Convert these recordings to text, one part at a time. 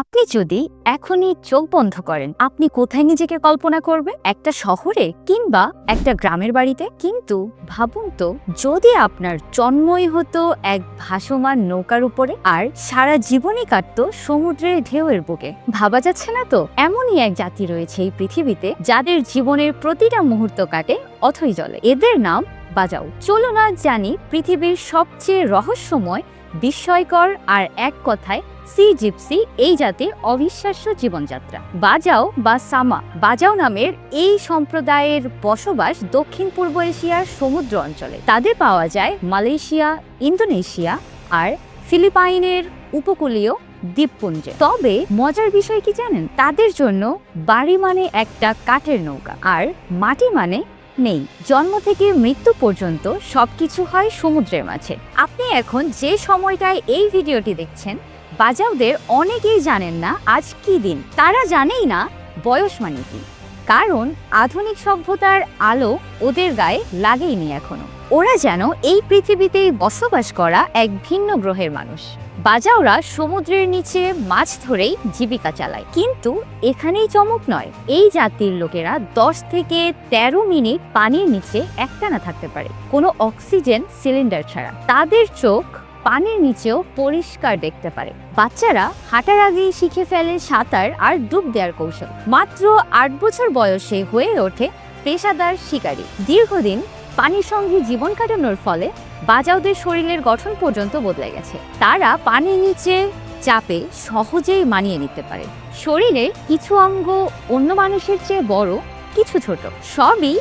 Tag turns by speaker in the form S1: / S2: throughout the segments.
S1: আপনি যদি এখনই চোখ বন্ধ করেন, আপনি কোথায় নিজেকে কল্পনা করবে? একটা শহরে কিংবা একটা গ্রামের বাড়িতে? কিন্তু ভাবুন তো, যদি আপনার জন্মই হতো এক ভাসমান নৌকার উপরে আর সারা জীবনই কাটতো সমুদ্রের ঢেউয়ের বুকে। ভাবা যাচ্ছে না তো? এমনই এক জাতি রয়েছে এই পৃথিবীতে যাদের জীবনের প্রতিটা মুহূর্ত কাটে অথই জলে। এদের নাম বাজাও। চলো না জানি পৃথিবীর সবচেয়ে রহস্যময়, বিস্ময়কর আর এক কথায় সি জিপসি এই জাতির অবিশ্বাস্য জীবনযাত্রা। বাজাও বা সামা বাজাও নামের এই সম্প্রদায়ের বসবাস দক্ষিণ পূর্ব এশিয়ার সমুদ্র অঞ্চলে। তাদের পাওয়া যায় মালয়েশিয়া, ইন্দোনেশিয়া আর ফিলিপাইনের উপকূলীয় দ্বীপপুঞ্জে। তবে মজার বিষয় কি জানেন? তাদের জন্য বাড়ি মানে একটা কাঠের নৌকা আর মাটি মানে নেই। জন্ম থেকে মৃত্যু পর্যন্ত সবকিছু হয় সমুদ্রের মাঝে। আপনি এখন যে সময়টায় এই ভিডিওটি দেখছেন, বাজাওদের অনেকেই জানেন না আজ কি দিন। তারা জানেই না বয়স মানে কি, কারণ আধুনিক সভ্যতার আলো ওদের গায়ে লাগেইনি এখনো। ওরা যেন এই পৃথিবীতেই বসবাস করা এক ভিন্ন গ্রহের মানুষ। বাজাওরা সমুদ্রের নিচে মাছ ধরেই জীবিকা চালায়। কিন্তু এখানেই চমক নয়, এই জাতির লোকেরা 10 থেকে 13 মিনিট পানির নিচে একটানা থাকতে পারে, কোনো অক্সিজেন সিলিন্ডার ছাড়া। তাদের চোখ পানির নিচেও পরিষ্কার দেখতে পারে। বাচ্চারা হাঁটার আগেই শিখে ফেলে সাঁতার আর ডুব দেওয়ার কৌশল। মাত্র 8 বছর বয়সে হয়ে ওঠে পেশাদার শিকারী। দীর্ঘদিন পানির সঙ্গে জীবন কাটানোর ফলে বাজাওদের শরীরের গঠন পর্যন্ত বদলে গেছে। তারা পানির নিচে চাপে সহজেই মানিয়ে নিতে পারে। শরীরের কিছু অঙ্গ অন্য মানুষের চেয়ে বড়, কিছু ছোট। সবই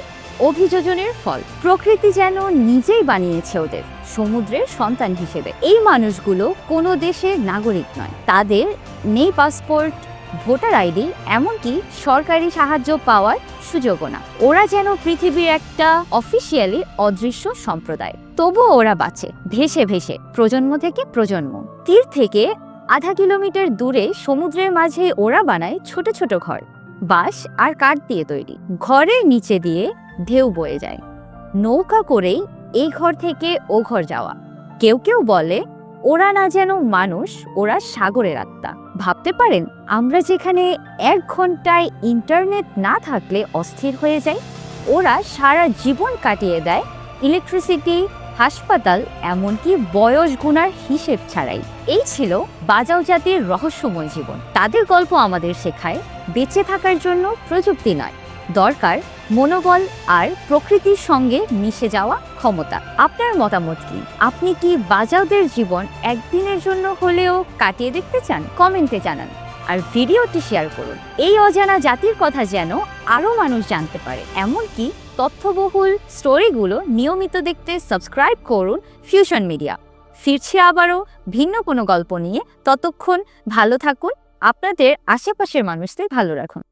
S1: অভিযোজনের ফল। প্রকৃতি যেন নিজেই বানিয়েছে ওদের সমুদ্রের সন্তান হিসেবে। এই মানুষগুলো কোনো দেশের নাগরিক নয়, তাদের নেই পাসপোর্ট, ভোটার আইডি, এমনকি সরকারি সাহায্য পাওয়ার সুযোগও না। ওরা যেন পৃথিবীর একটা অফিসিয়ালি অদৃশ্য সম্প্রদায়। তবুও ওরা বাঁচে ভেসে ভেসে প্রজন্ম থেকে প্রজন্ম। তীর থেকে আধা কিলোমিটার দূরে সমুদ্রের মাঝে ওরা বানায় ছোট ছোট ঘর, বাঁশ আর কাঠ দিয়ে তৈরি। ঘরের নিচে দিয়ে ঢেউ বয়ে যায়, নৌকা করেই এই ঘর থেকে ও ঘর যাওয়া। কেউ কেউ বলে ওরা না যেন মানুষ, ওরা সাগরের আত্মা। ভাবতে পারেন, আমরা যেখানে 1 ঘন্টায় ইন্টারনেট না থাকলে অস্থির হয়ে যাই, ওরা সারা জীবন কাটিয়ে দেয় ইলেকট্রিসিটি, হাসপাতাল, এমনকি বয়স গুনার হিসেব ছাড়াই। এই ছিল বাজাও জাতির রহস্যময় জীবন। তাদের গল্প আমাদের শেখায় বেঁচে থাকার জন্য প্রযুক্তি নয়, দরকার মনোবল আর প্রকৃতির সঙ্গে মিশে যাওয়া ক্ষমতা। আপনার মতামত কি? আপনি কি বাজাওদের জীবন একদিনের জন্য হলেও কাটিয়ে দেখতে চান? কমেন্টে জানান আর ভিডিওটি শেয়ার করুন। এই অজানা জাতির কথা যেন আরও মানুষ জানতে পারে। এমনকি তথ্যবহুল স্টোরিগুলো নিয়মিত দেখতে সাবস্ক্রাইব করুন ফিউশন মিডিয়া। ফিরছি আবারও ভিন্ন কোনো গল্প নিয়ে। ততক্ষণ ভালো থাকুন, আপনাদের আশেপাশের মানুষদের ভালো রাখুন।